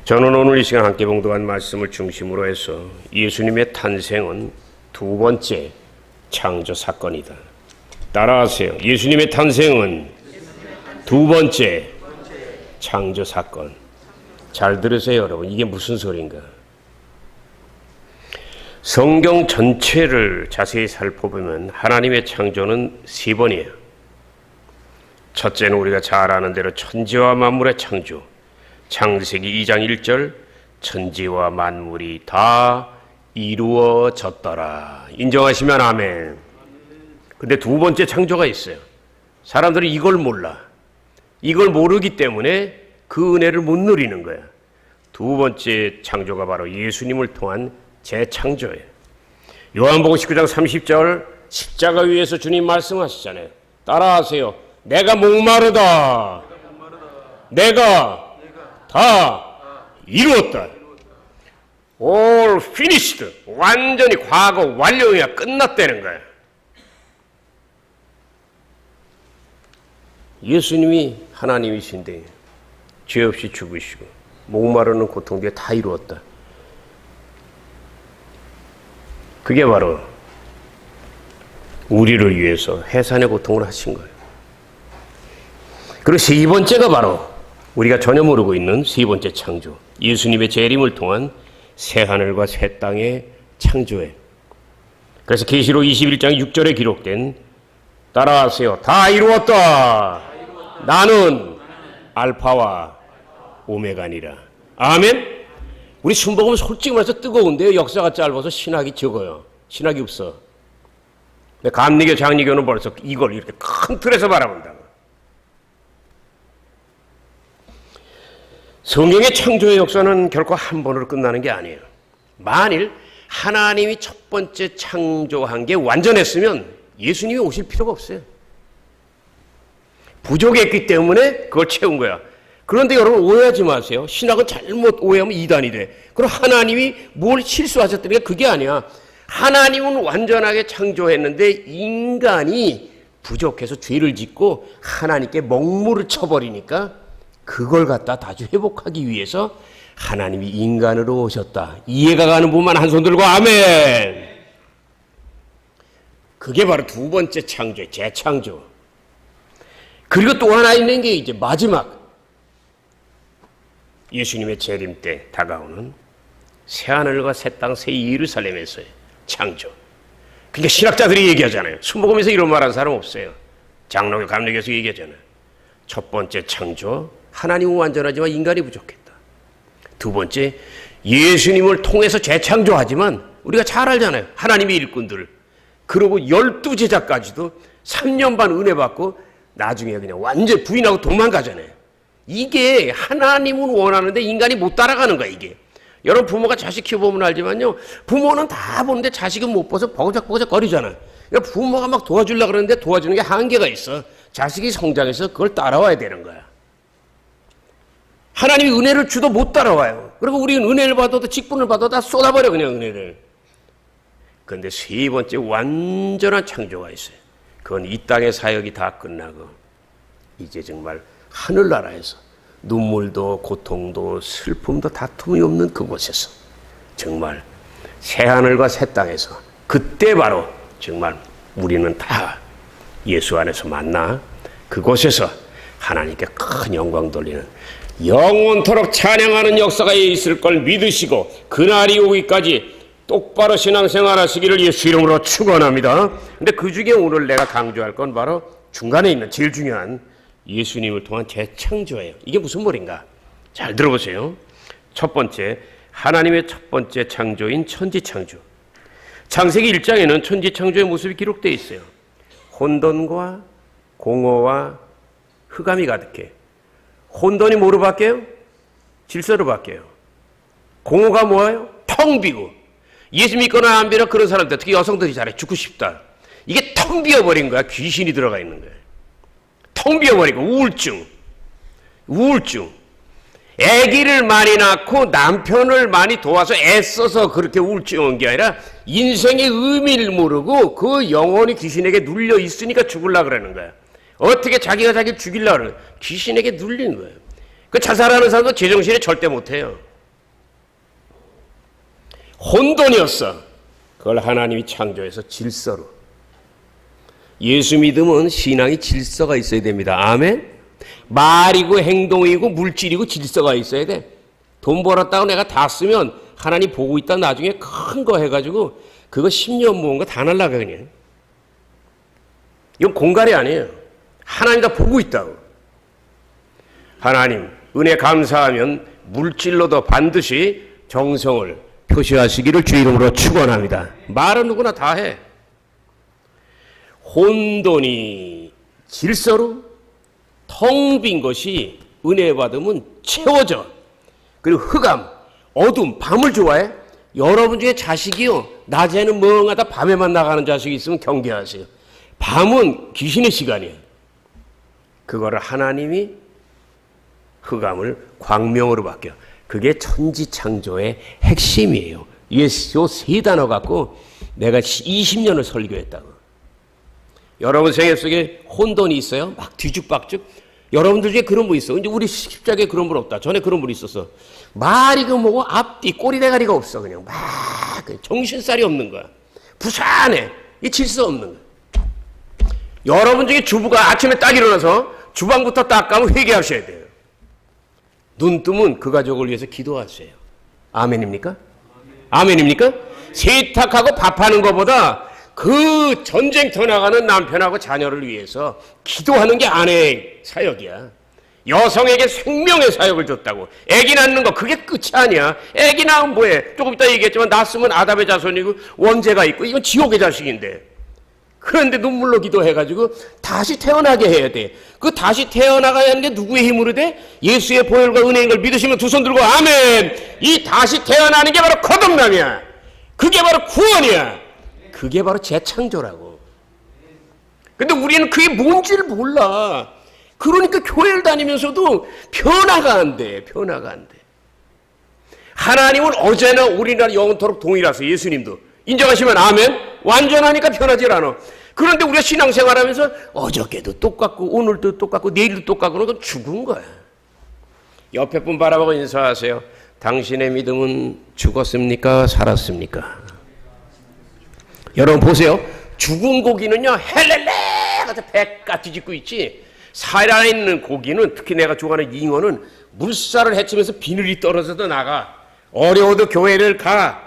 저는 오늘 이 시간 함께 봉독한 말씀을 중심으로 해서 예수님의 탄생은 두 번째 창조 사건이다. 따라하세요. 예수님의 탄생은 두 번째 창조 사건. 잘 들으세요, 여러분. 이게 무슨 소리인가? 성경 전체를 자세히 살펴보면 하나님의 창조는 세 번이에요. 첫째는 우리가 잘 아는 대로 천지와 만물의 창조. 창세기 2장 1절 천지와 만물이 다 이루어졌더라. 인정하시면 아멘. 근데 두 번째 창조가 있어요. 사람들이 이걸 몰라. 이걸 모르기 때문에 그 은혜를 못 누리는 거야. 두 번째 창조가 바로 예수님을 통한 재창조예요. 요한복음 19장 30절 십자가 위에서 주님 말씀하시잖아요. 따라하세요. 내가 목마르다. 내가 다 이루었다. All finished. 완전히 과거 완료야. 끝났다는 거야. 예수님이 하나님이신데 죄 없이 죽으시고 목마르는 고통 뒤에 다 이루었다. 그게 바로 우리를 위해서 해산의 고통을 하신 거예요. 그리고 세 번째가 바로 우리가 전혀 모르고 있는 세 번째 창조, 예수님의 재림을 통한 새하늘과 새 땅의 창조예요. 그래서 계시록 21장 6절에 기록된 따라하세요. 다 이루었다. 나는 알파와 오메가니라. 아멘. 우리 순복음은 솔직히 말해서 뜨거운데요. 역사가 짧아서 신학이 적어요. 신학이 없어. 근데 감리교, 장리교는 벌써 이걸 이렇게 큰 틀에서 바라본다고. 성경의 창조의 역사는 결코 한 번으로 끝나는 게 아니에요. 만일 하나님이 첫 번째 창조한 게 완전했으면 예수님이 오실 필요가 없어요. 부족했기 때문에 그걸 채운 거야. 그런데 여러분 오해하지 마세요. 신학은 잘못 오해하면 이단이 돼. 그럼 하나님이 뭘 실수하셨다는 게 그게 아니야. 하나님은 완전하게 창조했는데 인간이 부족해서 죄를 짓고 하나님께 먹물을 쳐버리니까 그걸 갖다 다시 회복하기 위해서 하나님이 인간으로 오셨다. 이해가 가는 분만 한 손 들고 아멘. 그게 바로 두 번째 창조의 재창조. 그리고 또 하나 있는 게 이제 마지막 예수님의 재림 때 다가오는 새하늘과 새 땅 새 예루살렘에서의 창조. 그러니까 신학자들이 얘기하잖아요. 순복음에서 이런 말하는 사람 없어요. 장로교, 감리교에서 얘기하잖아요. 첫 번째 창조, 하나님은 완전하지만 인간이 부족했다. 두 번째, 예수님을 통해서 재창조하지만 우리가 잘 알잖아요. 하나님의 일꾼들. 그리고 12제자까지도 3년 반 은혜 받고 나중에 그냥 완전 부인하고 도망가잖아요. 이게 하나님은 원하는데 인간이 못 따라가는 거야, 이게. 여러분 부모가 자식 키워보면 알지만요. 부모는 다 보는데 자식은 못 봐서 버거적버거적 거리잖아요. 그러니까 부모가 막 도와주려고 그러는데 도와주는 게 한계가 있어. 자식이 성장해서 그걸 따라와야 되는 거야. 하나님이 은혜를 주도 못 따라와요. 그리고 우리는 은혜를 받아도 직분을 받아도 다 쏟아버려 그냥 은혜를. 그런데 세 번째 완전한 창조가 있어요. 그건 이 땅의 사역이 다 끝나고 이제 정말 하늘나라에서 눈물도 고통도 슬픔도 다툼이 없는 그곳에서 정말 새하늘과 새 땅에서 그때 바로 정말 우리는 다 예수 안에서 만나 그곳에서 하나님께 큰 영광 돌리는 영원토록 찬양하는 역사가 있을 걸 믿으시고 그날이 오기까지 똑바로 신앙생활 하시기를 예수 이름으로 축원합니다. 근데 그 중에 오늘 내가 강조할 건 바로 중간에 있는 제일 중요한 예수님을 통한 재창조예요. 이게 무슨 말인가? 잘 들어보세요. 첫 번째, 하나님의 첫 번째 창조인 천지창조. 창세기 1장에는 천지창조의 모습이 기록되어 있어요. 혼돈과 공허와 흑암이 가득해. 혼돈이 뭐로 바뀌어요? 질서로 바뀌어요. 공허가 뭐예요? 텅 비고. 예수 믿거나 안 믿거나 그런 사람들, 특히 여성들이 잘해. 죽고 싶다. 이게 텅 비어버린 거야. 귀신이 들어가 있는 거야. 텅 비어버리고 우울증. 아기를 많이 낳고 남편을 많이 도와서 애써서 그렇게 우울증 온 게 아니라 인생의 의미를 모르고 그 영혼이 귀신에게 눌려 있으니까 죽으려고 그러는 거야. 어떻게 자기가 자기를 죽이려고 그러는 거야. 귀신에게 눌리는 거예요. 그 자살하는 사람도 제정신에 절대 못해요. 혼돈이었어. 그걸 하나님이 창조해서 질서로. 예수 믿으면 신앙이 질서가 있어야 됩니다. 아멘? 말이고 행동이고 물질이고 질서가 있어야 돼. 돈 벌었다고 내가 다 쓰면 하나님 보고 있다 나중에 큰 거 해가지고 그거 10년 모은 거 다 날라가 그냥. 이건 공갈이 아니에요. 하나님 다 보고 있다고. 하나님 은혜 감사하면 물질로도 반드시 정성을 표시하시기를 주 이름으로 축원합니다. 말은 누구나 다 해. 혼돈이 질서로 텅 빈 것이 은혜 받으면 채워져. 그리고 흑암, 어둠, 밤을 좋아해? 여러분 중에 자식이요, 낮에는 멍하다 밤에만 나가는 자식이 있으면 경계하세요. 밤은 귀신의 시간이에요. 그거를 하나님이 흑암을 광명으로 바뀌어. 그게 천지창조의 핵심이에요. 이게 요 세 단어 갖고 내가 20년을 설교했다고. 여러분 생애 속에 혼돈이 있어요? 막 뒤죽박죽? 여러분들 중에 그런 분 있어. 이제 우리 십자가에 그런 분 없다. 전에 그런 분 있었어. 말이 그 뭐고 앞뒤 꼬리 대가리가 없어. 그냥 막 정신살이 없는 거야. 부산해. 이 질서 없는 거야. 여러분 중에 주부가 아침에 딱 일어나서 주방부터 딱 가면 회개하셔야 돼요. 눈 뜨면 그 가족을 위해서 기도하세요. 아멘입니까? 아멘입니까? 세탁하고 밥하는 것보다 그 전쟁터 나가는 남편하고 자녀를 위해서 기도하는 게 아내의 사역이야. 여성에게 생명의 사역을 줬다고. 애기 낳는 거 그게 끝이 아니야. 애기 낳으면 뭐해? 조금 이따 얘기했지만 낳았으면 아담의 자손이고 원죄가 있고 이건 지옥의 자식인데. 그런데 눈물로 기도해가지고 다시 태어나게 해야 돼. 그 다시 태어나가야 하는 게 누구의 힘으로 돼? 예수의 보혈과 은혜인 걸 믿으시면 두 손 들고 아멘. 이 다시 태어나는 게 바로 거듭남이야. 그게 바로 구원이야. 그게 바로 재창조라고. 근데 우리는 그게 뭔지를 몰라. 그러니까 교회를 다니면서도 변화가 안 돼. 변화가 안 돼. 하나님은 어제나 우리나라 영원토록 동일하세요. 예수님도. 인정하시면 아멘. 완전하니까 변하지 않아. 그런데 우리가 신앙생활하면서 어저께도 똑같고 오늘도 똑같고 내일도 똑같고 그건 죽은 거야. 옆에 분 바라보고 인사하세요. 당신의 믿음은 죽었습니까? 살았습니까? 여러분 보세요. 죽은 고기는요 헬렐레 하면서 배가 뒤집고 있지. 살아있는 고기는 특히 내가 좋아하는 잉어는 물살을 헤치면서 비늘이 떨어져도 나가. 어려워도 교회를 가.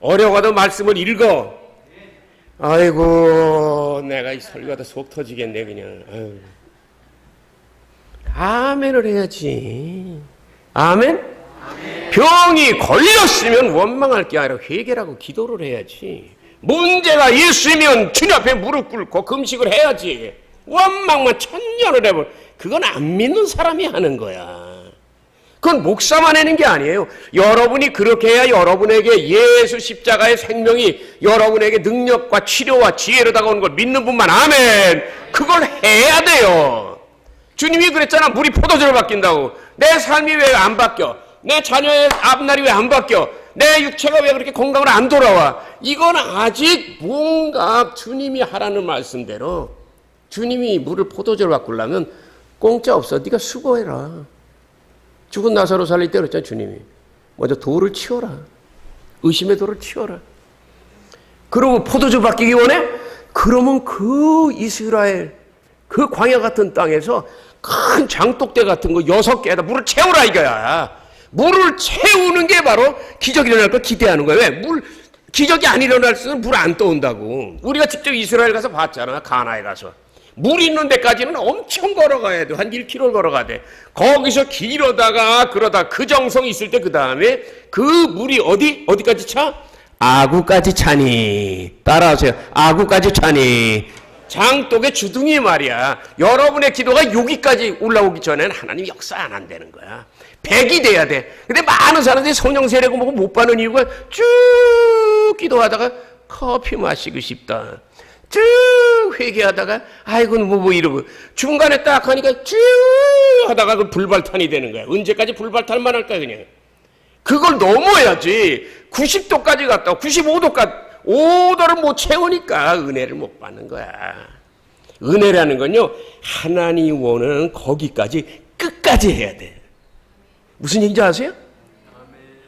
어려워도 말씀을 읽어. 아이고 내가 이 설교하다 속 터지겠네 그냥. 아유. 아멘을 해야지. 아멘? 아멘? 병이 걸렸으면 원망할 게 아니라 회개라고 기도를 해야지. 문제가 있으면 주님 앞에 무릎 꿇고 금식을 해야지. 원망만 천년을 해볼. 그건 안 믿는 사람이 하는 거야. 그건 목사만 하는 게 아니에요. 여러분이 그렇게 해야 여러분에게 예수 십자가의 생명이 여러분에게 능력과 치료와 지혜로 다가오는 걸 믿는 분만 아멘. 그걸 해야 돼요. 주님이 그랬잖아. 물이 포도주로 바뀐다고. 내 삶이 왜 안 바뀌어? 내 자녀의 앞날이 왜 안 바뀌어? 내 육체가 왜 그렇게 건강으로 안 돌아와? 이건 아직 뭔가 주님이 하라는 말씀대로 주님이 물을 포도주로 바꾸려면 공짜 없어. 네가 수고해라. 죽은 나사로 살릴 때 그랬잖아 주님이. 먼저 돌을 치워라. 의심의 돌을 치워라. 그러고 포도주 바뀌기 원해? 그러면 그 이스라엘 그 광야 같은 땅에서 큰 장독대 같은 거 6개에다 물을 채우라 이거야. 물을 채우는 게 바로 기적이 일어날 걸 기대하는 거야. 왜? 기적이 안 일어날 수는 물 안 떠온다고. 우리가 직접 이스라엘 가서 봤잖아. 가나에 가서. 물 있는 데까지는 엄청 걸어가야 돼. 한 1km를 걸어가야 돼. 거기서 길어다가 그러다 그 정성 있을 때 그 다음에 그 물이 어디까지 차? 아구까지 차니. 따라하세요. 아구까지 차니. 장독의 주둥이 말이야. 여러분의 기도가 여기까지 올라오기 전에는 하나님 역사 안 한다는 거야. 100이 돼야 돼. 근데 많은 사람들이 성령 세례고 뭐고 못 받는 이유가 쭉 기도하다가 커피 마시고 싶다. 쭉 회개하다가 아이고 뭐 이러고 중간에 딱 하니까 쭉 하다가 그 불발탄이 되는 거야. 언제까지 불발탄만 할까 그냥. 그걸 넘어야지. 90도까지 갔다 95도까지 5도를 못 채우니까 은혜를 못 받는 거야. 은혜라는 건요 하나님이 원하는 거기까지 끝까지 해야 돼. 무슨 얘기인지 아세요?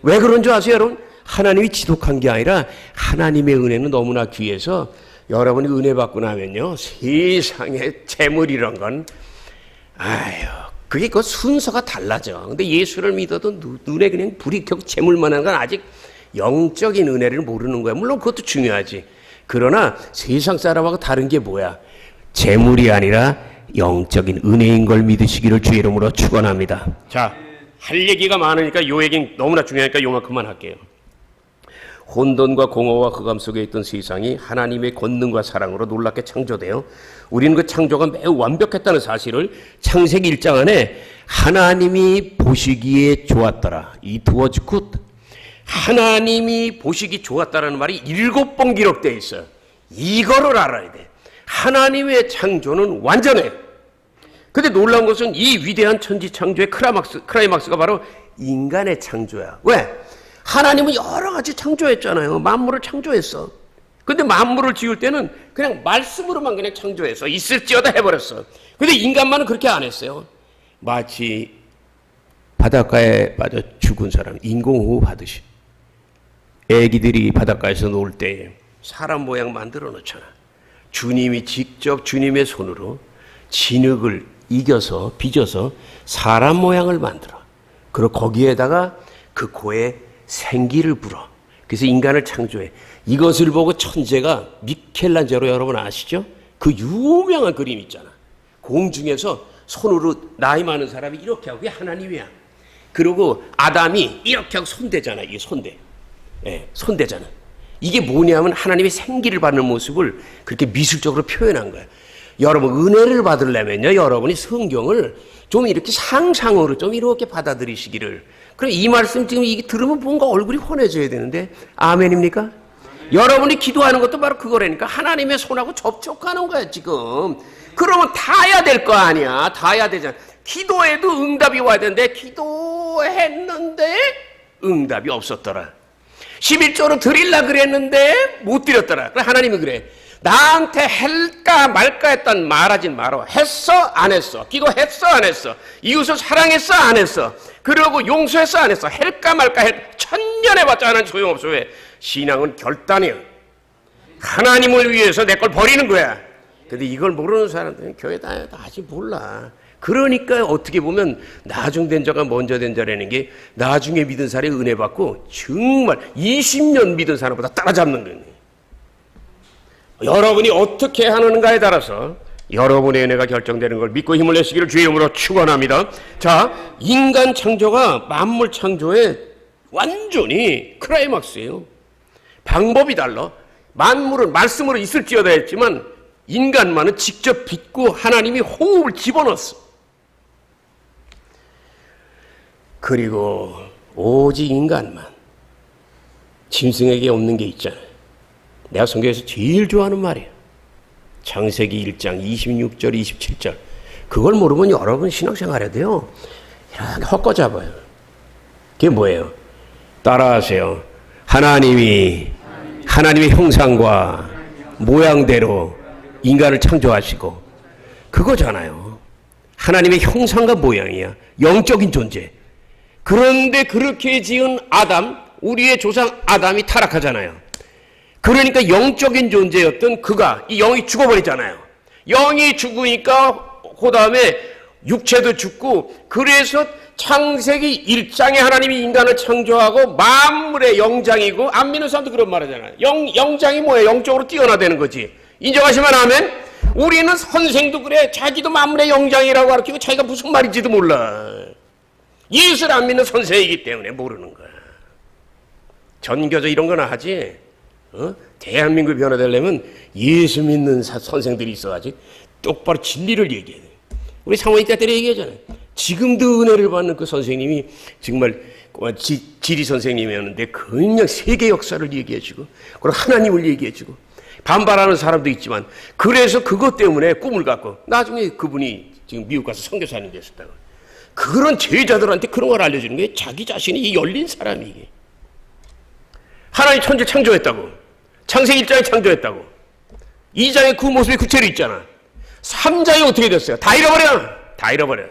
왜 그런 줄 아세요 여러분? 하나님이 지독한 게 아니라 하나님의 은혜는 너무나 귀해서 여러분이 은혜 받고 나면요, 세상에 재물 이런 건 그게 그 순서가 달라져. 근데 예수를 믿어도 눈에 그냥 불이 켜고 재물만 하는 건 아직 영적인 은혜를 모르는 거야. 물론 그것도 중요하지. 그러나 세상 사람하고 다른 게 뭐야? 재물이 아니라 영적인 은혜인 걸 믿으시기를 주의 이름으로 축원합니다. 자, 할 얘기가 많으니까 요 얘기는 너무나 중요하니까 요만큼만 할게요. 혼돈과 공허와 흑암 속에 있던 세상이 하나님의 권능과 사랑으로 놀랍게 창조되어 우리는 그 창조가 매우 완벽했다는 사실을 창세기 1장 안에 하나님이 보시기에 좋았더라. It was good. 하나님이 보시기 좋았다라는 말이 7번 기록되어 있어요. 이거를 알아야 돼. 하나님의 창조는 완전해. 근데 놀라운 것은 이 위대한 천지 창조의 크라이막스가 바로 인간의 창조야. 왜? 하나님은 여러 가지 창조했잖아요. 만물을 창조했어. 근데 만물을 지을 때는 그냥 말씀으로만 그냥 창조했어. 있을지어다 해버렸어. 근데 인간만은 그렇게 안 했어요. 마치 바닷가에 빠져 죽은 사람, 인공호흡 하듯이. 애기들이 바닷가에서 놀 때 사람 모양 만들어 놓잖아. 주님이 직접 주님의 손으로 진흙을 이겨서 빚어서 사람 모양을 만들어. 그리고 거기에다가 그 코에 생기를 불어. 그래서 인간을 창조해. 이것을 보고 천재가 미켈란젤로 여러분 아시죠? 그 유명한 그림 있잖아. 공중에서 손으로 나이 많은 사람이 이렇게 하고 그게 하나님이야. 그리고 아담이 이렇게 하고 손대잖아. 이게 손대. 예, 손대잖아. 이게 뭐냐면 하나님의 생기를 받는 모습을 그렇게 미술적으로 표현한 거야. 여러분 은혜를 받으려면요, 여러분이 성경을 좀 이렇게 상상으로 좀 이렇게 받아들이시기를. 그럼 이 말씀 지금 이게 들으면 뭔가 얼굴이 환해져야 되는데 아멘입니까? 여러분이 기도하는 것도 바로 그거라니까. 하나님의 손하고 접촉하는 거야 지금. 그러면 닿아야 될 거 아니야. 닿아야 되잖아. 기도해도 응답이 와야 되는데 기도했는데 응답이 없었더라. 11조로 드릴라 그랬는데 못 드렸더라. 그래 하나님은 그래. 나한테 할까 말까 했던 말하진 말어. 했어 안 했어. 기도했어 안 했어. 이웃을 사랑했어 안 했어. 그러고 용서했어 안 했어. 할까 말까 천년 해봤자 하나는 소용없어. 왜? 신앙은 결단이야. 하나님을 위해서 내 걸 버리는 거야. 근데 이걸 모르는 사람들은 교회 다녀도 아직 몰라. 그러니까 어떻게 보면 나중된 자가 먼저 된 자라는 게 나중에 믿은 사람이 은혜 받고 정말 20년 믿은 사람보다 따라잡는 거예요. 여러분이 어떻게 하는가에 따라서 여러분의 은혜가 결정되는 걸 믿고 힘을 내시기를 주의 이름으로 축원합니다. 자, 인간 창조가 만물 창조의 완전히 크라이막스예요. 방법이 달라. 만물은 말씀으로 있을지어다 했지만 인간만은 직접 빚고 하나님이 호흡을 집어넣었어. 그리고 오직 인간만, 짐승에게 없는 게 있잖아요. 내가 성경에서 제일 좋아하는 말이에요. 창세기 1장 26절 27절. 그걸 모르면 여러분 신앙생활 해야 돼요. 이렇게 헛거잡아요. 그게 뭐예요? 따라하세요. 하나님이 하나님의 형상과 모양대로 인간을 창조하시고, 그거잖아요. 하나님의 형상과 모양이야. 영적인 존재. 그런데 그렇게 지은 아담, 우리의 조상 아담이 타락하잖아요. 그러니까 영적인 존재였던 그가, 이 영이 죽어버리잖아요. 영이 죽으니까 그 다음에 육체도 죽고, 그래서 창세기 1장에 하나님이 인간을 창조하고 만물의 영장이고, 안 믿는 사람도 그런 말 하잖아요. 영장이 뭐예요? 영적으로 뛰어나다는 거지. 인정하시면 아멘? 우리는 선생도 그래. 자기도 만물의 영장이라고 가르치고 자기가 무슨 말인지도 몰라. 예수를 안 믿는 선생이기 때문에 모르는 거야. 전교조 이런 거나 하지. 대한민국이 변화되려면 예수 믿는 선생들이 있어가지고 똑바로 진리를 얘기해야 돼. 우리 사모님 때때로 얘기하잖아요. 지금도 은혜를 받는 그 선생님이 정말 지리 선생님이었는데 그냥 세계 역사를 얘기해주고, 그리고 하나님을 얘기해주고, 반발하는 사람도 있지만, 그래서 그것 때문에 꿈을 갖고 나중에 그분이 지금 미국 가서 선교사님 됐었다고. 그런 제자들한테 그런 걸 알려주는 게 자기 자신이 열린 사람이. 하나님 천지 창조했다고. 창세기 1장에 창조했다고. 2장에 그 모습이 구체로 있잖아. 3장이 어떻게 됐어요? 다 잃어버려. 다 잃어버려.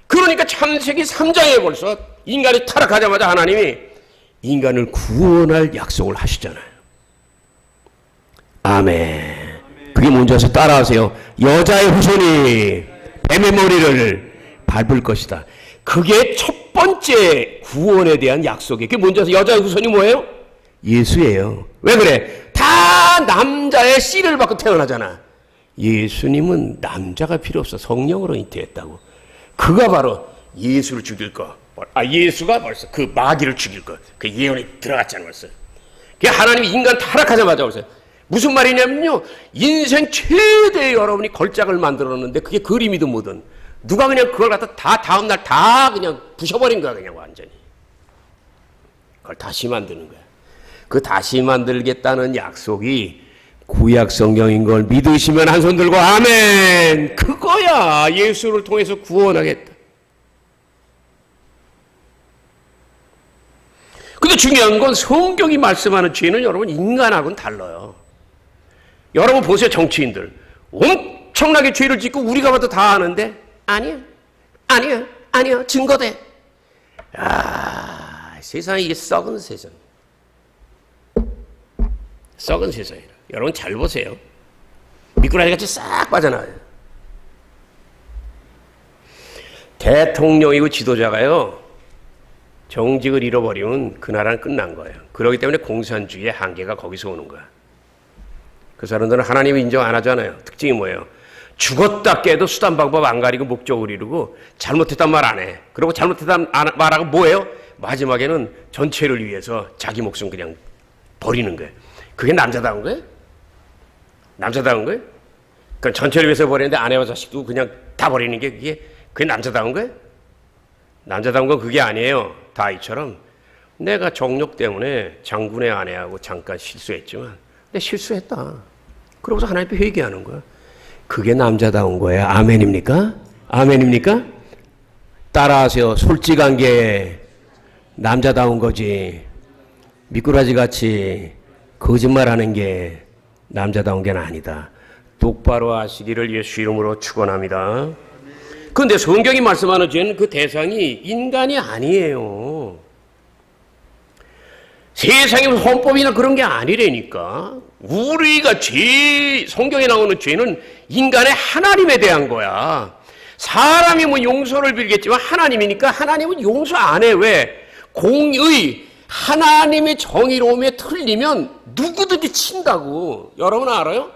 그러니까 창세기 3장에 벌써 인간이 타락하자마자 하나님이 인간을 구원할 약속을 하시잖아요. 아멘. 그게 뭔지 아세요? 따라하세요. 여자의 후손이 뱀의 머리를 밟을 것이다. 그게 첫 번째 구원에 대한 약속이에요. 그게 뭔지 아세요? 여자의 후손이 뭐예요? 예수예요. 왜 그래? 다 남자의 씨를 받고 태어나잖아. 예수님은 남자가 필요 없어. 성령으로 잉태했다고. 그가 바로 예수를 죽일 거. 예수가 벌써 그 마귀를 죽일 거. 그 예언이 들어갔잖아요, 벌써. 그 하나님이 인간 타락하자마자 벌써. 무슨 말이냐면요. 인생 최대의 여러분이 걸작을 만들었는데 그게 그림이든 뭐든 누가 그냥 그걸 갖다 다 다음날 다 그냥 부셔버린 거야, 그냥 완전히. 그걸 다시 만드는 거야. 그 다시 만들겠다는 약속이 구약 성경인 걸 믿으시면 한 손 들고 아멘. 그거야. 예수를 통해서 구원하겠다. 근데 중요한 건 성경이 말씀하는 죄는 여러분 인간하고는 달라요. 여러분 보세요. 정치인들 엄청나게 죄를 짓고 우리가 봐도 다 아는데 아니야 증거돼. 세상에 이게 썩은 세상. 썩은 세상이라. 여러분 잘 보세요. 미꾸라지같이 싹 빠져나와요. 대통령이고 지도자가요. 정직을 잃어버리면 그 나라는 끝난 거예요. 그렇기 때문에 공산주의의 한계가 거기서 오는 거야. 그 사람들은 하나님을 인정 안 하잖아요. 특징이 뭐예요? 죽었다 깨도 수단 방법 안 가리고 목적을 이루고 잘못했단 말 안 해. 그리고 잘못했단 말하고 뭐예요? 마지막에는 전체를 위해서 자기 목숨 그냥 버리는 거예요. 그게 남자다운 거예요? 남자다운 거예요? 그럼 전체를 위해서 버리는데 아내와 자식도 그냥 다 버리는 게 그게 남자다운 거예요? 남자다운 건 그게 아니에요. 다윗처럼 내가 정욕 때문에 장군의 아내하고 잠깐 실수했지만 내가 실수했다. 그러고서 하나님 앞에 회개하는 거야. 그게 남자다운 거예요. 아멘입니까? 아멘입니까? 따라하세요. 솔직한 게 남자다운 거지. 미꾸라지같이 거짓말하는 게 남자다운 게 아니다. 똑바로 하시기를 예수 이름으로 축원합니다. 그런데 성경이 말씀하는 죄는 그 대상이 인간이 아니에요. 세상의 헌법이나 그런 게 아니라니까. 우리가 성경에 나오는 죄는 인간의 하나님에 대한 거야. 사람이 뭐 용서를 빌겠지만 하나님이니까 하나님은 용서 안 해. 왜? 공의, 하나님의 정의로움에 틀리면 누구든지 친다고. 여러분 알아요?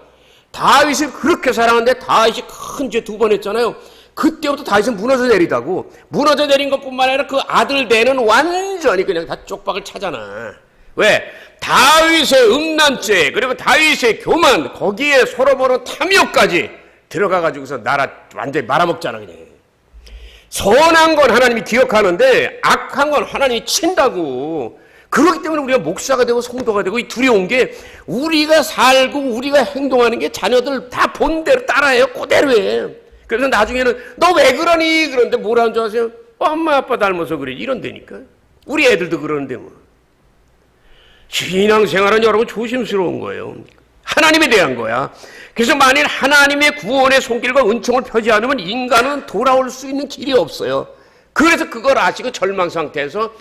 다윗을 그렇게 사랑하는데 다윗이 큰 죄 2번 했잖아요. 그때부터 다윗은 무너져 내리다고. 무너져 내린 것뿐만 아니라 그 아들 대는 완전히 그냥 다 쪽박을 차잖아. 왜? 다윗의 음란죄 그리고 다윗의 교만 거기에 솔로몬은 탐욕까지 들어가가지고서 나라 완전히 말아먹잖아. 그냥. 선한 건 하나님이 기억하는데 악한 건 하나님이 친다고. 그렇기 때문에 우리가 목사가 되고 성도가 되고 이 두려운 게 우리가 살고 우리가 행동하는 게 자녀들 다 본대로 따라해요. 그대로 해. 그래서 나중에는 너 왜 그러니? 그런데 뭐라는 줄 아세요? 엄마 아빠 닮아서 그래. 이런다니까. 우리 애들도 그러는데 뭐. 신앙생활은 여러분 조심스러운 거예요. 하나님에 대한 거야. 그래서 만일 하나님의 구원의 손길과 은총을 펴지 않으면 인간은 돌아올 수 있는 길이 없어요. 그래서 그걸 아시고 절망 상태에서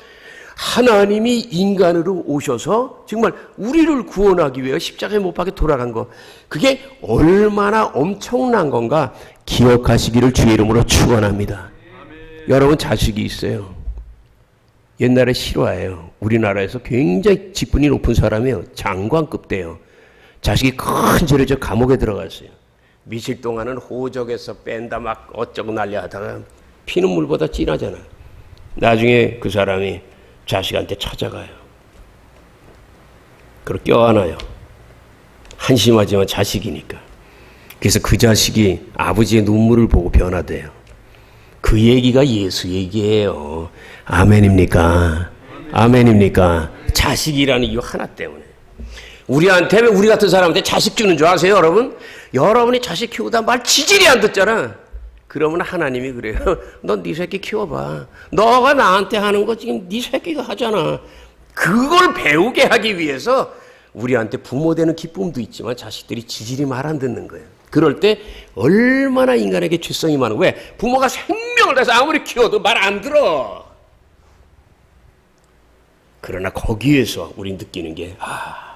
하나님이 인간으로 오셔서 정말 우리를 구원하기 위해 십자가에 못 박혀 돌아간 거, 그게 얼마나 엄청난 건가 기억하시기를 주의 이름으로 축원합니다. 여러분 자식이 있어요. 옛날에 실화예요. 우리나라에서 굉장히 직분이 높은 사람이에요. 장관급 돼요. 자식이 큰 죄를 져 감옥에 들어갔어요. 며칠 동안은 호적에서 뺀다 막 어쩌고 난리 하다가 피는 물보다 진하잖아. 나중에 그 사람이 자식한테 찾아가요. 그걸 껴안아요. 한심하지만 자식이니까. 그래서 그 자식이 아버지의 눈물을 보고 변화돼요. 그 얘기가 예수 얘기예요. 아멘입니까? 아멘입니까? 자식이라는 이유 하나 때문에. 우리한테, 우리 같은 사람한테 자식 주는 줄 아세요, 여러분? 여러분이 자식 키우다 말 지질이 안 듣잖아. 그러면 하나님이 그래요. 넌 네 새끼 키워봐. 너가 나한테 하는 거 지금 네 새끼가 하잖아. 그걸 배우게 하기 위해서 우리한테 부모 되는 기쁨도 있지만 자식들이 지질이 말 안 듣는 거예요. 그럴 때 얼마나 인간에게 죄성이 많은. 왜? 부모가 생명을 다해서 아무리 키워도 말 안 들어. 그러나 거기에서 우리 느끼는 게,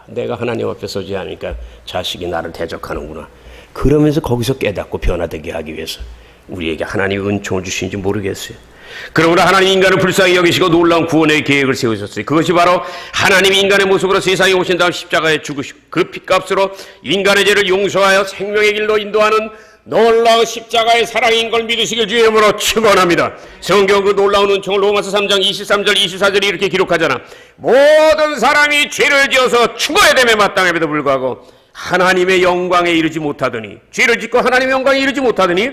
내가 하나님 앞에 서지 않으니까 자식이 나를 대적하는구나. 그러면서 거기서 깨닫고 변화되게 하기 위해서 우리에게 하나님의 은총을 주신지 모르겠어요. 그러므로 하나님 인간을 불쌍히 여기시고 놀라운 구원의 계획을 세우셨어요. 그것이 바로 하나님이 인간의 모습으로 세상에 오신 다음 십자가에 죽으시고 그 핏값으로 인간의 죄를 용서하여 생명의 길로 인도하는 놀라운 십자가의 사랑인 걸 믿으시길 주의 이름으로 축원합니다. 성경 그 놀라운 은총을 로마서 3장 23절 24절이 이렇게 기록하잖아. 모든 사람이 죄를 지어서 죽어야 됨에 마땅함에도 불구하고 하나님의 영광에 이르지 못하더니, 죄를 짓고 하나님의 영광에 이르지 못하더니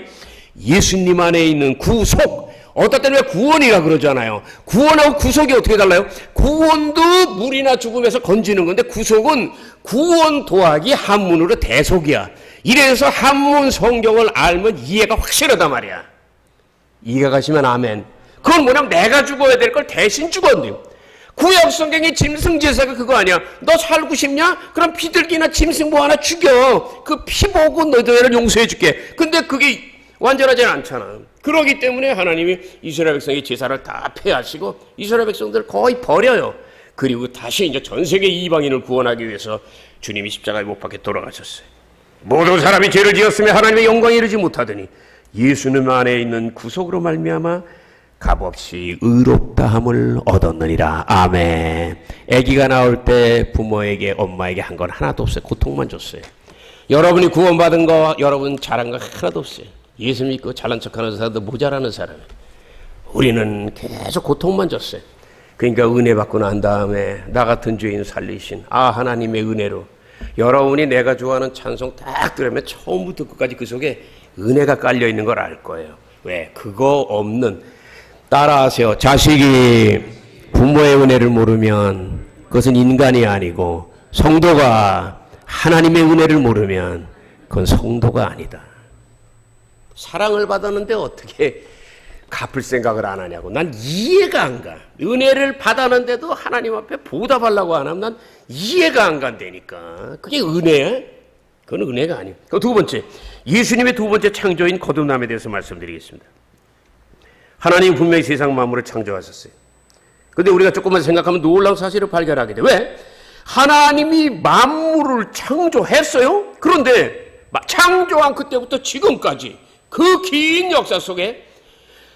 예수님 안에 있는 구속, 어떨 때는 왜 구원이라 그러잖아요. 구원하고 구속이 어떻게 달라요? 구원도 물이나 죽음에서 건지는 건데, 구속은 구원 도하기 한문으로 대속이야. 이래서 한문 성경을 알면 이해가 확실하단 말이야. 이해가 가시면 아멘. 그건 뭐냐면 내가 죽어야 될 걸 대신 죽었네요. 구약 성경의 짐승 제사가 그거 아니야. 너 살고 싶냐? 그럼 비둘기나 짐승 뭐 하나 죽여. 그 피 보고 너희를 용서해 줄게. 근데 그게 완전하지 않잖아. 그러기 때문에 하나님이 이스라엘 백성의 제사를 다 폐하시고 이스라엘 백성들 거의 버려요. 그리고 다시 이제 전 세계 이방인을 구원하기 위해서 주님이 십자가에 못 박혀 돌아가셨어요. 모든 사람이 죄를 지었으며 하나님의 영광에 이르지 못하더니 예수님 안에 있는 구속으로 말미암아 값없이 의롭다함을 얻었느니라. 아멘. 아기가 나올 때 부모에게 엄마에게 한 건 하나도 없어요. 고통만 줬어요. 여러분이 구원받은 거 여러분 잘한 거 하나도 없어요. 예수 믿고 잘난 척하는 사람도 모자라는 사람. 우리는 계속 고통만 줬어요. 그러니까 은혜 받고 난 다음에 나 같은 죄인 살리신 하나님의 은혜로 여러분이 내가 좋아하는 찬송 딱 들으면 처음부터 끝까지 그 속에 은혜가 깔려 있는 걸 알 거예요. 왜? 그거 없는, 따라하세요. 자식이 부모의 은혜를 모르면 그것은 인간이 아니고, 성도가 하나님의 은혜를 모르면 그건 성도가 아니다. 사랑을 받았는데 어떻게 갚을 생각을 안 하냐고. 난 이해가 안 가. 은혜를 받았는데도 하나님 앞에 보답하려고 안 하면 난 이해가 안 간다니까. 그게 은혜야? 그건 은혜가 아니에요. 두 번째, 예수님의 두 번째 창조인 거듭남에 대해서 말씀드리겠습니다. 하나님 분명히 세상 만물을 창조하셨어요. 근데 우리가 조금만 생각하면 놀라운 사실을 발견하게 돼. 왜? 하나님이 만물을 창조했어요. 그런데 창조한 그때부터 지금까지 그 긴 역사 속에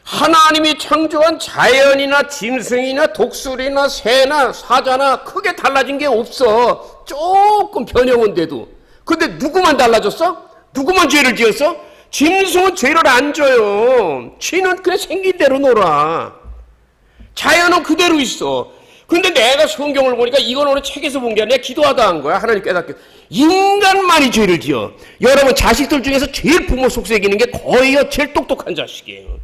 하나님이 창조한 자연이나 짐승이나 독수리나 새나 사자나 크게 달라진 게 없어. 조금 변형은 돼도. 근데 누구만 달라졌어? 누구만 죄를 지었어? 짐승은 죄를 안 져요. 쥐는 그냥 생긴 대로 놀아. 자연은 그대로 있어. 근데 내가 성경을 보니까 이건 오늘 책에서 본 게 아니라 기도하다 한 거야. 하나님 깨닫게. 인간만이 죄를 지어. 여러분 자식들 중에서 제일 부모 속삭이는 게 거의 제일 똑똑한 자식이에요.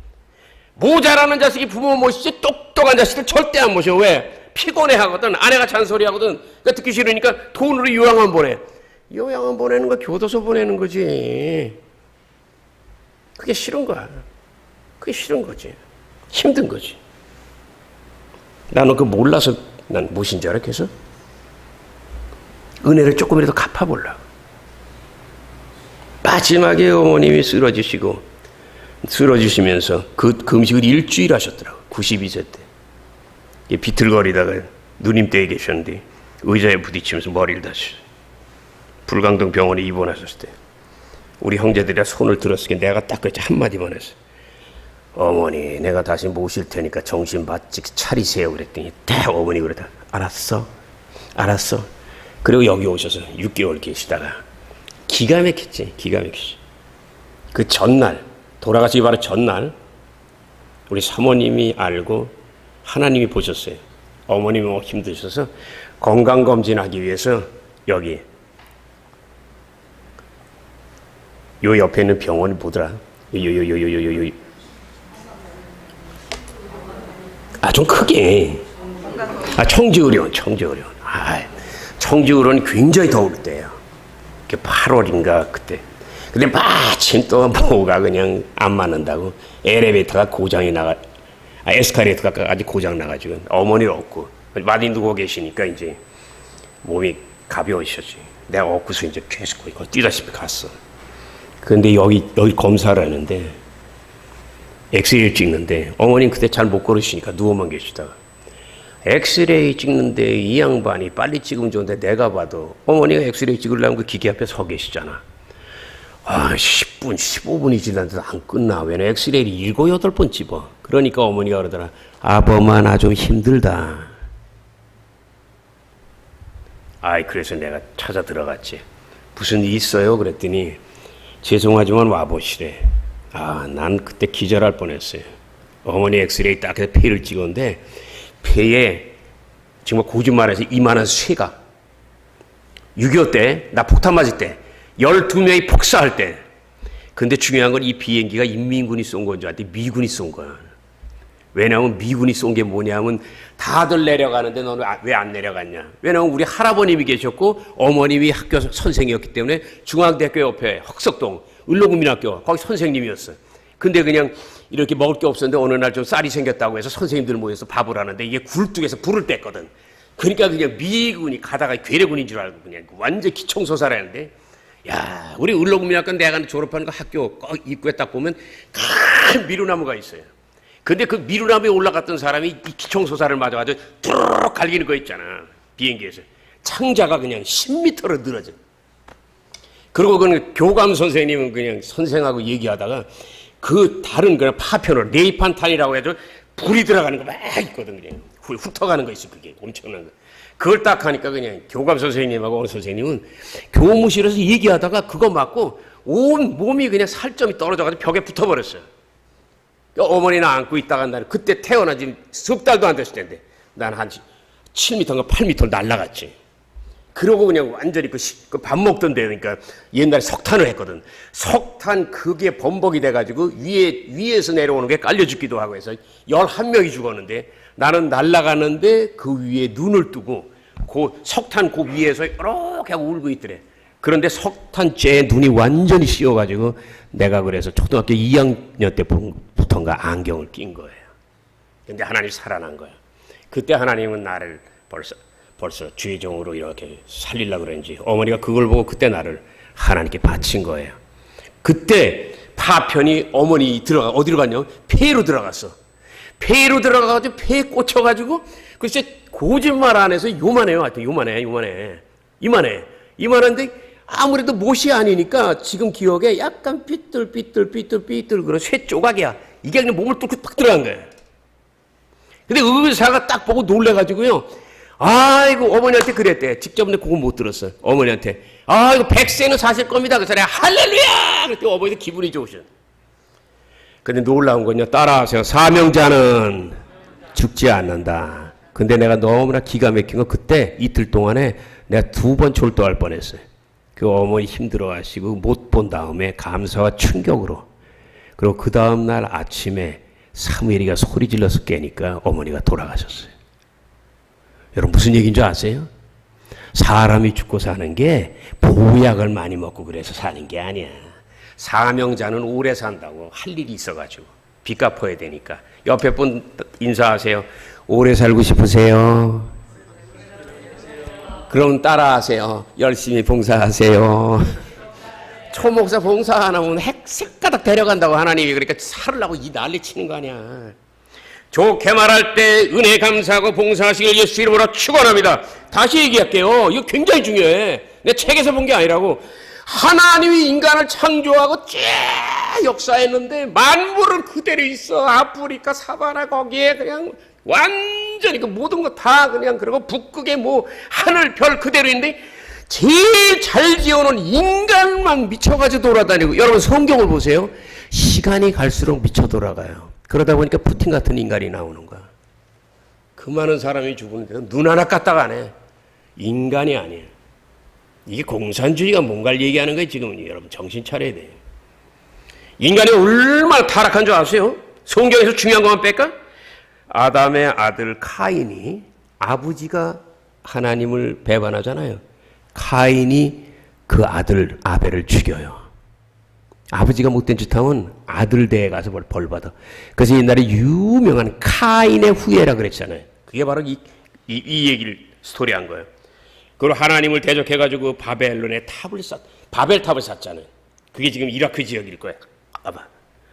모자라는 자식이 부모 모시지 똑똑한 자식들 절대 안 모셔. 왜? 피곤해 하거든. 아내가 잔소리 하거든. 그러니까 듣기 싫으니까 돈으로 요양원 보내. 요양원 보내는 거 교도소 보내는 거지. 그게 싫은 거야. 그게 싫은 거지. 힘든 거지. 나는 그거 몰라서 난 무엇인 줄 알아? 그래서 은혜를 조금이라도 갚아보려고. 마지막에 어머님이 쓰러지시면서 그 금식을 일주일 하셨더라고. 92세 때. 비틀거리다가 누님댁에 계셨는데 의자에 부딪히면서 머리를 다쳤어요. 불광동 병원에 입원하셨을 때 우리 형제들이 손을 들었으니 내가 딱 그랬지. 한마디만 했어요. 어머니, 내가 다시 모실 테니까 정신 바짝 차리세요. 그랬더니 딱 어머니 그러다 알았어. 그리고 여기 오셔서 6개월 계시다가 기가 막혔지. 그 전날, 돌아가시기 바로 전날 우리 사모님이 알고 하나님이 보셨어요. 어머님이 너무 힘드셔서 건강검진하기 위해서 여기 요 옆에 있는 병원이 뭐더라? 좀 크게. 청주의료원. 청주의료원이 굉장히 더울 때예요. 8월인가 그때. 근데 마침 또 뭐가 그냥 안 맞는다고 엘리베이터가 고장이 에스컬레이터가 아직 고장 나가지고 어머니를 얻고 많이 누워 계시니까 이제 몸이 가벼우셨지. 내가 얻고서 이제 계속 이거 뛰다시피 갔어. 근데 여기 검사를 하는데 엑스레이를 찍는데 어머니는 그때 잘 못 걸으시니까 누워만 계시다가 엑스레이 찍는데 이 양반이 빨리 찍으면 좋은데 내가 봐도 어머니가 엑스레이 찍으려면 그 기계 앞에 서 계시잖아. 10분, 15분이 지났는데도 안 끝나. 왜냐 엑스레이를 7, 8번 집어. 그러니까 어머니가 그러더라. 아범아 나 좀 힘들다. 그래서 내가 찾아 들어갔지. 무슨 일 있어요? 그랬더니 죄송하지만 와보시래. 난 그때 기절할 뻔했어요. 어머니 엑스레이 딱 해서 폐를 찍었는데 폐에 정말 거짓말해서 이만한 쇠가 6.25 때, 나 폭탄 맞을 때 12명이 폭사할 때. 근데 중요한 건 이 비행기가 인민군이 쏜 건 줄 알았더니 미군이 쏜 거야. 왜냐하면 미군이 쏜 게 뭐냐면 다들 내려가는데 너는 왜 안 내려갔냐. 왜냐하면 우리 할아버님이 계셨고 어머님이 학교 선생이었기 때문에 중앙대학교 옆에 흑석동 을로국민학교 거기 선생님이었어요. 근데 그냥 이렇게 먹을 게 없었는데 어느 날 좀 쌀이 생겼다고 해서 선생님들 모여서 밥을 하는데 이게 굴뚝에서 불을 뗐거든. 그러니까 그냥 미군이 가다가 괴뢰군인 줄 알고 그냥 완전 기총소사라는데, 야, 우리 을로국민학교 내가 졸업하는 거 학교 입구에 딱 보면 큰 미루나무가 있어요. 근데 그 미루나무에 올라갔던 사람이 이 기총소사를 맞아가지고 뚜루룩 갈기는 거 있잖아. 비행기에서. 창자가 그냥 10m로 늘어져. 그리고 그 교감 선생님은 그냥 선생하고 얘기하다가 그 다른 그냥 파편으로 네이판탄이라고 해도 불이 들어가는 거 막 있거든. 그냥 훑어가는 거 있어. 그게 엄청난 거. 그걸 딱 하니까 그냥 교감 선생님하고 어느 선생님은 교무실에서 얘기하다가 그거 맞고 온 몸이 그냥 살점이 떨어져가지고 벽에 붙어버렸어요. 어머니는 안고 있다가 난 그때 태어난 지 석 달도 안 됐을 텐데 난 한 7m인가 8m를 날아갔지. 그러고 그냥 완전히 그 밥 먹던 데, 그러니까 옛날에 석탄을 했거든. 석탄 그게 범벅이 돼가지고 위에서 내려오는 게 깔려 죽기도 하고 해서 11명이 죽었는데 나는 날아가는데 그 위에 눈을 뜨고 그 석탄 그 위에서 이렇게 하고 울고 있더래. 그런데 석탄재에 눈이 완전히 씌어가지고 내가 그래서 초등학교 2학년 때부터인가 안경을 낀 거예요. 근데 하나님이 살아난 거야. 그때 하나님은 나를 벌써 죄종으로 이렇게 살리려고 그랬는지 어머니가 그걸 보고 그때 나를 하나님께 바친 거예요. 그때 파편이 어머니 어디로 갔냐? 폐로 들어갔어. 폐로 들어가가지고 폐에 꽂혀가지고 글쎄 거짓말 안 해서 요만해요. 하여튼 이만한데 아무래도 못이 아니니까 지금 기억에 약간 삐뚤 그런 쇠 조각이야. 이게 그냥 몸을 뚫고 팍 들어간 거예요. 근데 의사가 딱 보고 놀래가지고요. 아이고 어머니한테 그랬대. 직접 근데 그거 못 들었어요. 어머니한테. 이거 100세는 사실 겁니다. 그래서 내가 할렐루야! 그랬더니 어머니도 기분이 좋으셔. 근데 놀라운 건요. 따라하세요. 사명자는 죽지 않는다. 근데 내가 너무나 기가 막힌 건 그때 이틀 동안에 내가 2번 졸도할 뻔했어요. 그 어머니 힘들어 하시고 못 본 다음에 감사와 충격으로. 그리고 그 다음날 아침에 사무엘이가 소리 질러서 깨니까 어머니가 돌아가셨어요. 여러분 무슨 얘기인 줄 아세요? 사람이 죽고 사는 게 보약을 많이 먹고 그래서 사는 게 아니야. 사명자는 오래 산다고 할 일이 있어가지고 빚 갚아야 되니까. 옆에 분 인사하세요. 오래 살고 싶으세요? 그럼 따라하세요. 열심히 봉사하세요. 초목사 봉사 안 하면 색가닥 데려간다고 하나님이. 그러니까 살으려고 이 난리 치는 거 아니야. 좋게 말할 때 은혜 감사하고 봉사하시길 예수 이름으로 축원합니다. 다시 얘기할게요. 이거 굉장히 중요해. 내 책에서 본 게 아니라고. 하나님이 인간을 창조하고 쭉 역사했는데 만물은 그대로 있어. 아프리카 사바나 거기에 그냥 완전히 그 모든 거 다 그냥 그러고 북극에 뭐 하늘 별 그대로 있는데 제일 잘 지어놓은 인간만 미쳐가지고 돌아다니고. 여러분 성경을 보세요. 시간이 갈수록 미쳐 돌아가요. 그러다 보니까 푸틴 같은 인간이 나오는 거야. 그 많은 사람이 죽었는데 눈 하나 까딱 안 해. 인간이 아니야. 이게 공산주의가 뭔가를 얘기하는 거예요. 지금 여러분 정신 차려야 돼요. 인간이 얼마나 타락한 줄 아세요? 성경에서 중요한 것만 뺄까? 아담의 아들 카인이, 아버지가 하나님을 배반하잖아요. 카인이 그 아들 아벨을 죽여요. 아버지가 못된 짓 하면 아들 대에 가서 벌 받아. 그래서 옛날에 유명한 카인의 후예라 그랬잖아요. 그게 바로 이 얘기를 스토리한 거예요. 그리고 하나님을 대적해가지고 바벨론의 바벨탑을 샀잖아요. 그게 지금 이라크 지역일 거야. 아마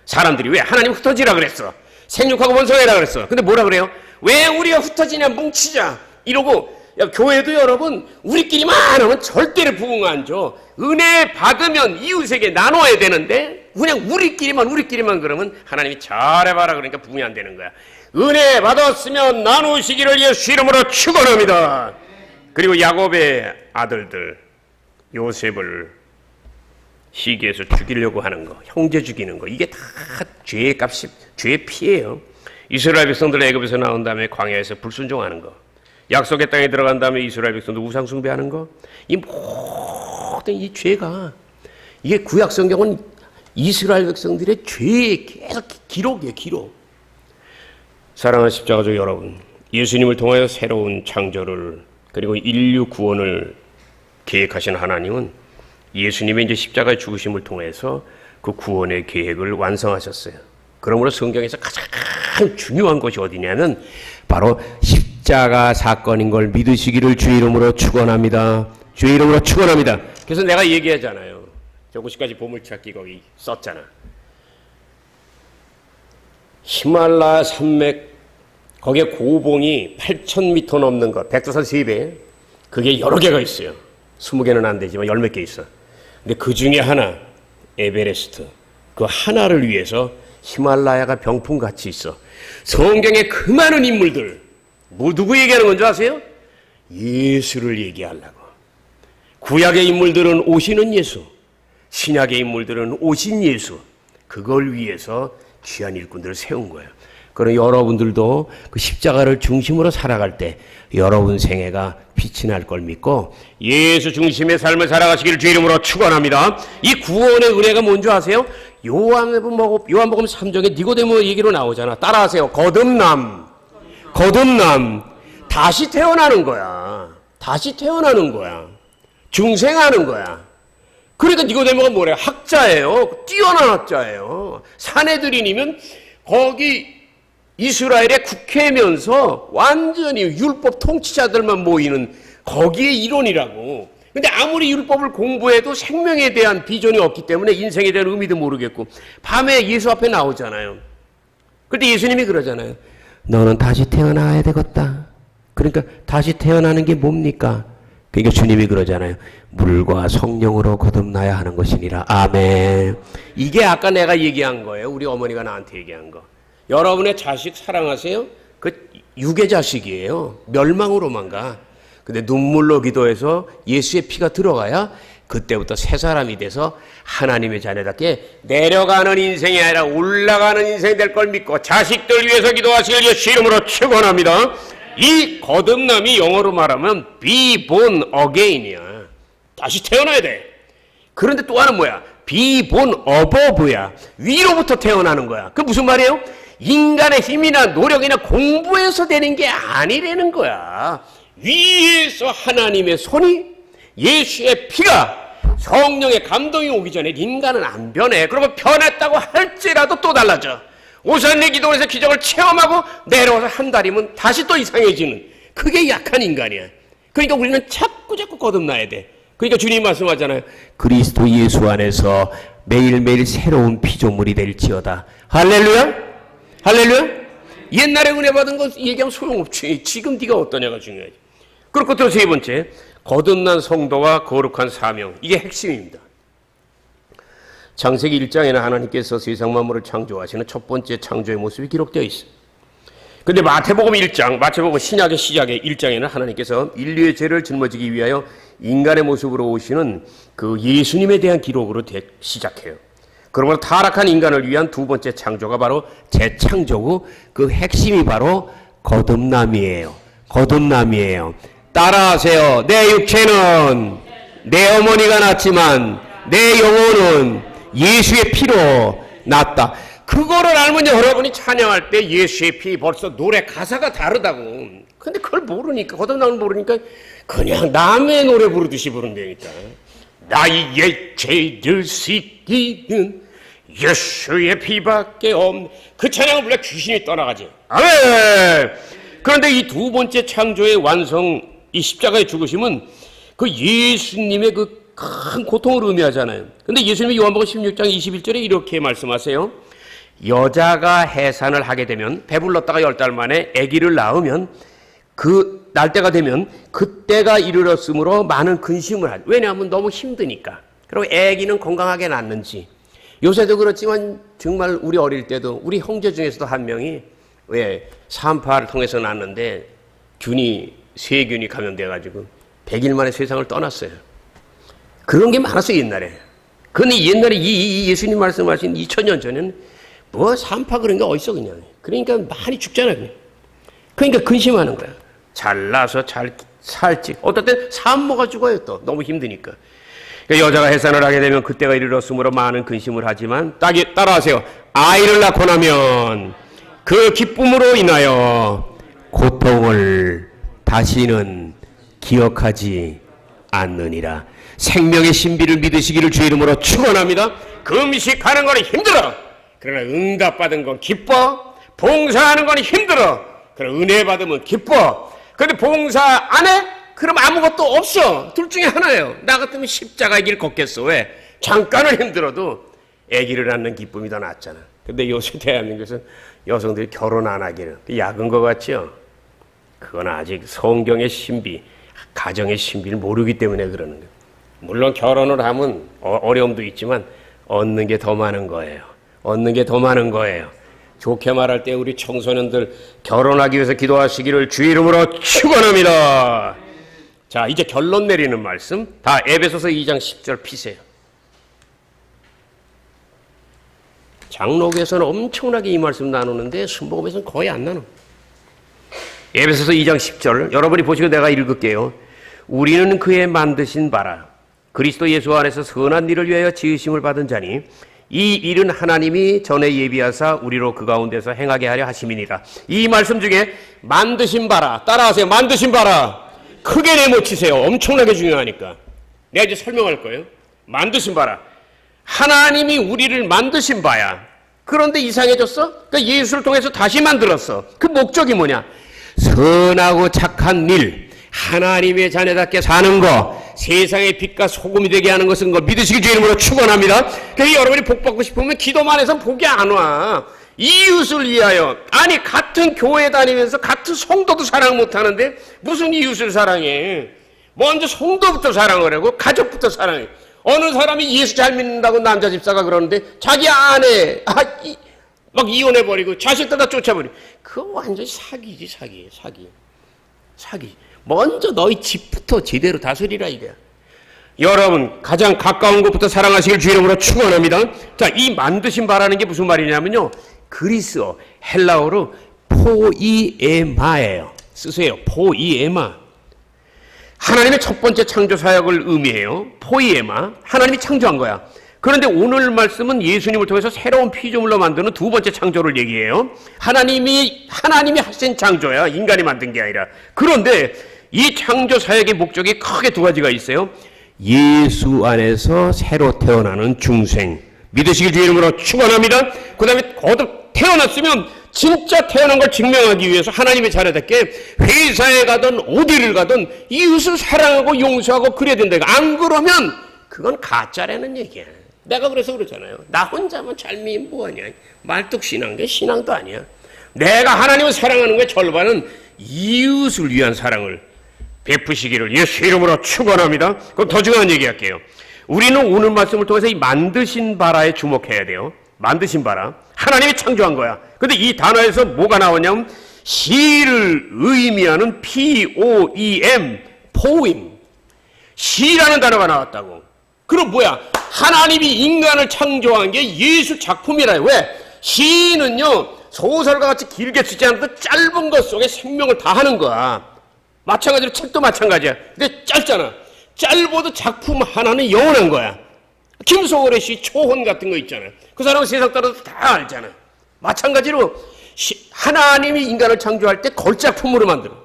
사람들이 왜 하나님 흩어지라 그랬어? 생육하고 번성해라 그랬어. 근데 뭐라 그래요? 왜 우리가 흩어지냐, 뭉치자 이러고. 야, 교회도 여러분 우리끼리만 하면 절대로 부흥 안 줘. 은혜 받으면 이웃에게 나눠야 되는데 그냥 우리끼리만 그러면 하나님이 잘해봐라 그러니까 부흥이 안 되는 거야. 은혜 받았으면 나누시기를 예수 이름으로 축원합니다. 그리고 야곱의 아들들 요셉을 시기에서 죽이려고 하는 거, 형제 죽이는 거, 이게 다 죄의 값이, 죄의 피해요. 이스라엘 백성들 애굽에서 나온 다음에 광야에서 불순종하는 거, 약속의 땅에 들어간 다음에 이스라엘 백성들 우상 숭배하는 거, 이 모든 이 죄가, 이게 구약 성경은 이스라엘 백성들의 죄의 계속 기록이에요, 기록. 사랑하는 십자가족 여러분, 예수님을 통하여 새로운 창조를 그리고 인류 구원을 계획하신 하나님은 예수님의 이제 십자가의 죽으심을 통해서 그 구원의 계획을 완성하셨어요. 그러므로 성경에서 가장 중요한 것이 어디냐면 바로 십자가 사건인 걸 믿으시기를 주의 이름으로 축원합니다. 주의 이름으로 축원합니다. 그래서 내가 얘기하잖아요. 저 90가지 보물찾기 거기 썼잖아. 히말라야 산맥 거기에 고봉이 8,000m 넘는 것, 백두산 3배, 그게 여러 개가 있어요. 20개는 안 되지만 10몇 개 있어. 근데 그 중에 하나, 에베레스트, 그 하나를 위해서 히말라야가 병풍같이 있어. 성경에 그 많은 인물들, 뭐 누구 얘기하는 건지 아세요? 예수를 얘기하려고. 구약의 인물들은 오시는 예수, 신약의 인물들은 오신 예수, 그걸 위해서 귀한 일꾼들을 세운 거예요. 그럼 여러분들도 그 십자가를 중심으로 살아갈 때 여러분 생애가 빛이 날 걸 믿고 예수 중심의 삶을 살아가시기를 주 이름으로 축원합니다. 이 구원의 은혜가 뭔지 아세요? 요한복음 3장에 니고데모 얘기로 나오잖아. 따라하세요. 거듭남. 다시 태어나는 거야. 중생하는 거야. 그러니까 니고데모가 뭐래요? 학자예요. 뛰어난 학자예요. 사내들인이면 거기 이스라엘의 국회면서 완전히 율법 통치자들만 모이는 거기에 이론이라고. 근데 아무리 율법을 공부해도 생명에 대한 비전이 없기 때문에 인생에 대한 의미도 모르겠고 밤에 예수 앞에 나오잖아요. 그런데 예수님이 그러잖아요. 너는 다시 태어나야 되겠다. 그러니까 다시 태어나는 게 뭡니까? 그러니까 주님이 그러잖아요. 물과 성령으로 거듭나야 하는 것이니라. 아멘. 이게 아까 내가 얘기한 거예요. 우리 어머니가 나한테 얘기한 거. 여러분의 자식 사랑하세요? 그 육의 자식이에요. 멸망으로만 가. 근데 눈물로 기도해서 예수의 피가 들어가야 그때부터 새 사람이 돼서 하나님의 자녀답게 내려가는 인생이 아니라 올라가는 인생이 될 걸 믿고 자식들 위해서 기도하시길 예수 이름으로 축원합니다. 이 거듭남이 영어로 말하면 be born again이야. 다시 태어나야 돼. 그런데 또 하나는 뭐야? be born above야. 위로부터 태어나는 거야. 그게 무슨 말이에요? 인간의 힘이나 노력이나 공부해서 되는 게 아니라는 거야. 위에서 하나님의 손이, 예수의 피가, 성령의 감동이 오기 전에 인간은 안 변해. 그리고 변했다고 할지라도 또 달라져. 오산리 기도에서 기적을 체험하고 내려와서 한 달이면 다시 또 이상해지는, 그게 약한 인간이야. 그러니까 우리는 자꾸 거듭나야 돼. 그러니까 주님 말씀하잖아요. 그리스도 예수 안에서 매일매일 새로운 피조물이 될지어다. 할렐루야. 옛날에 은혜 받은 거 얘기하면 소용없지. 지금 네가 어떠냐가 중요하지. 그리고 또 세 번째, 거듭난 성도와 거룩한 사명. 이게 핵심입니다. 창세기 1장에는 하나님께서 세상 만물을 창조하시는 첫 번째 창조의 모습이 기록되어 있어요. 근데 마태복음 신약의 시작의 1장에는 하나님께서 인류의 죄를 짊어지기 위하여 인간의 모습으로 오시는 그 예수님에 대한 기록으로 시작해요. 그러므로 타락한 인간을 위한 두 번째 창조가 바로 재창조고 그 핵심이 바로 거듭남이에요. 따라하세요. 내 육체는 내 어머니가 낳았지만 내 영혼은 예수의 피로 났다. 그거를 알면 여러분이 찬양할 때 예수의 피, 벌써 노래 가사가 다르다고. 근데 그걸 모르니까, 거듭남을 모르니까 그냥 남의 노래 부르듯이 부른다니까. 나의 죄를 씻기는 예수의 피밖에 없는, 그 찬양을 불러 귀신이 떠나가지. 아멘. 그런데 이 두 번째 창조의 완성, 이 십자가의 죽으심은 그 예수님의 그 큰 고통을 의미하잖아요. 근데 예수님이 요한복음 16장 21절에 이렇게 말씀하세요. 여자가 해산을 하게 되면 배불렀다가 10달 만에 아기를 낳으면 그 날 때가 되면 그때가 이르렀으므로 많은 근심을 하죠. 왜냐하면 너무 힘드니까. 그리고 아기는 건강하게 낳는지. 요새도 그렇지만 정말 우리 어릴 때도 우리 형제 중에서도 한 명이 왜 산파를 통해서 낳는데 세균이 감염돼가지고 100일 만에 세상을 떠났어요. 그런 게 많았어요, 옛날에. 근데 옛날에 이 예수님 말씀하신 2000년 전에는 뭐 산파 그런 게 어딨어, 그냥. 그러니까 많이 죽잖아, 그냥. 그러니까 근심하는 거야. 잘나서 잘 살지. 어떨 땐 산모가 죽어요, 또. 너무 힘드니까. 그러니까 여자가 해산을 하게 되면 그때가 이르렀으므로 많은 근심을 하지만, 따라하세요. 아이를 낳고 나면 그 기쁨으로 인하여 고통을 다시는 기억하지 않느니라. 생명의 신비를 믿으시기를 주의 이름으로 축원합니다. 금식하는 건 힘들어. 그러나 응답받은 건 기뻐. 봉사하는 건 힘들어. 그러나 은혜 받으면 기뻐. 그런데 봉사 안 해? 그럼 아무것도 없어. 둘 중에 하나예요. 나 같으면 십자가의 길 걷겠어. 왜? 잠깐은 힘들어도 아기를 낳는 기쁨이 더 낫잖아. 근데 요새 대한민국에서 여성들이 결혼 안 하기는 약은 것 같죠? 그건 아직 성경의 신비, 가정의 신비를 모르기 때문에 그러는 거예요. 물론 결혼을 하면 어려움도 있지만 얻는 게 더 많은 거예요. 얻는 게 더 많은 거예요. 좋게 말할 때 우리 청소년들 결혼하기 위해서 기도하시기를 주의 이름으로 축원합니다. 자, 이제 결론 내리는 말씀 다 에베소서 2장 10절 피세요. 장로교에서는 엄청나게 이 말씀 나누는데 순복음에서는 거의 안 나눠. 에베소서 2장 10절 여러분이 보시고 내가 읽을게요. 우리는 그의 만드신 바라 그리스도 예수 안에서 선한 일을 위하여 지으심을 받은 자니 이 일은 하나님이 전에 예비하사 우리로 그 가운데서 행하게 하려 하심이니라. 이 말씀 중에 만드신 바라, 따라하세요. 만드신 바라. 크게 내모치세요. 엄청나게 중요하니까. 내가 이제 설명할 거예요. 만드신 바라. 하나님이 우리를 만드신 바야. 그런데 이상해졌어? 그러니까 예수를 통해서 다시 만들었어. 그 목적이 뭐냐? 선하고 착한 일, 하나님의 자녀답게 사는 거, 세상의 빛과 소금이 되게 하는 것은 걸 믿으시기 주의 이름으로 축원합니다. 그래서 여러분이 복 받고 싶으면 기도만 해서 복이 안 와. 이웃을 위하여. 아니 같은 교회 다니면서 같은 성도도 사랑 못하는데 무슨 이웃을 사랑해. 먼저 성도부터 사랑을 하고 가족부터 사랑해. 어느 사람이 예수 잘 믿는다고 남자 집사가 그러는데 자기 아내 막 이혼해버리고 자식들 다 쫓아버리고. 그거 완전히 사기지. 사기. 먼저 너희 집부터 제대로 다스리라 이거야. 여러분 가장 가까운 곳부터 사랑하시길 주의 이름으로 축원합니다. 자, 이 만드신 바라는 게 무슨 말이냐면요. 그리스어 헬라어로 포이에마예요. 쓰세요. 포이에마. 하나님의 첫 번째 창조 사역을 의미해요. 포이에마. 하나님이 창조한 거야. 그런데 오늘 말씀은 예수님을 통해서 새로운 피조물로 만드는 두 번째 창조를 얘기해요. 하나님이 하신 창조야. 인간이 만든 게 아니라. 그런데 이 창조 사역의 목적이 크게 두 가지가 있어요. 예수 안에서 새로 태어나는 중생. 믿으시길 주의 이름으로 축원합니다. 그 다음에 거듭 태어났으면 진짜 태어난 걸 증명하기 위해서 하나님의 자녀답게 회사에 가든 어디를 가든 이웃을 사랑하고 용서하고 그래야 된다. 안 그러면 그건 가짜라는 얘기야. 내가 그래서 그러잖아요. 나 혼자만 잘미면 뭐하냐. 말뚝신앙 게 신앙도 아니야. 내가 하나님을 사랑하는 거의 절반은 이웃을 위한 사랑을 베푸시기를 예수 이름으로 축원합니다. 그럼 더 중요한 얘기할게요. 우리는 오늘 말씀을 통해서 이 만드신 바라에 주목해야 돼요. 만드신 바라. 하나님이 창조한 거야. 근데 이 단어에서 뭐가 나오냐면 시를 의미하는 POEM, 포임. 시라는 단어가 나왔다고. 그럼 뭐야? 하나님이 인간을 창조한 게 예수 작품이라. 왜? 시는요 소설과 같이 길게 쓰지 않고 짧은 것 속에 생명을 다하는 거야. 마찬가지로 책도 마찬가지야. 근데 짧잖아. 짧아도 작품 하나는 영원한 거야. 김소월의 시 초혼 같은 거 있잖아. 그 사람은 세상 따라서 다 알잖아. 마찬가지로 하나님이 인간을 창조할 때 걸작품으로 만들어.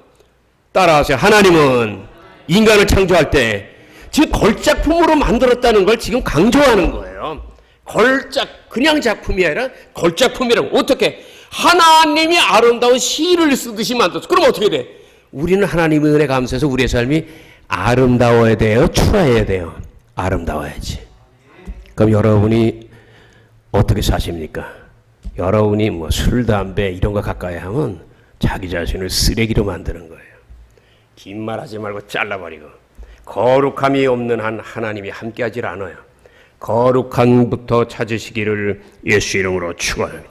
따라하세요. 하나님은 인간을 창조할 때 지금 걸작품으로 만들었다는 걸 지금 강조하는 거예요. 그냥 작품이 아니라 걸작품이라고. 어떻게? 하나님이 아름다운 시를 쓰듯이 만들었어. 그럼 어떻게 돼? 우리는 하나님의 은혜 감사해서 우리의 삶이 아름다워야 돼요? 초라해야 돼요? 아름다워야지. 그럼 여러분이 어떻게 사십니까? 여러분이 뭐 술, 담배 이런 거 가까이 하면 자기 자신을 쓰레기로 만드는 거예요. 긴 말 하지 말고 잘라버리고. 거룩함이 없는 한 하나님이 함께하지 않아요. 거룩함부터 찾으시기를 예수 이름으로 축원합니다.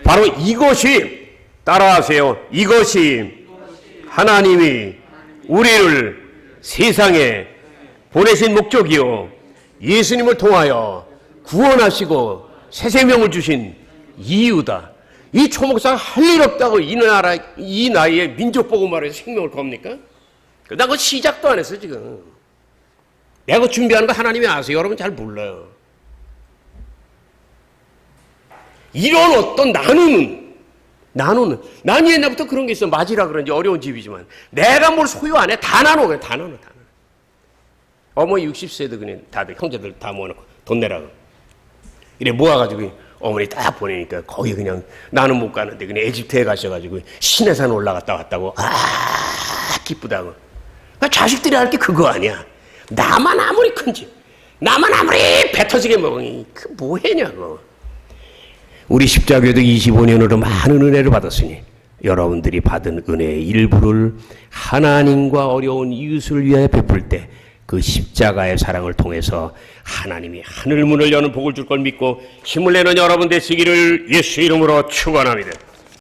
바로 이것이, 따라하세요. 이것이 하나님이 우리를 세상에 보내신 목적이요, 예수님을 통하여 구원하시고 새 생명을 주신 이유다. 이 초목사가 할 일 없다고 이 나이에 민족복음화로 해서 생명을 겁니까? 나 그거 시작도 안 했어 지금. 내가 그거 준비하는 거 하나님이 아세요. 여러분 잘 몰라요. 이런 어떤 나누는 난 옛날부터 그런 게 있어. 맞이라 그런지 어려운 집이지만 내가 뭘 소유 안 해. 다 나눠. 그래. 다 나눠. 어머니 60세도 그냥 다들 형제들 다 모아놓고 돈 내라고 이래 모아가지고 어머니 딱 보내니까 거기 그냥 나는 못 가는데 그냥 에집트에 가셔가지고 시내산 올라갔다 왔다고 기쁘다고. 자식들이 할 게 그거 아니야. 나만 아무리 큰 집, 나만 아무리 배 터지게 먹으니 그 뭐해냐고. 우리 십자교회도 25년으로 많은 은혜를 받았으니 여러분들이 받은 은혜의 일부를 하나님과 어려운 이웃을 위하여 베풀 때 그 십자가의 사랑을 통해서 하나님이 하늘문을 여는 복을 줄 걸 믿고 힘을 내는 여러분 되시기를 예수 이름으로 축원합니다.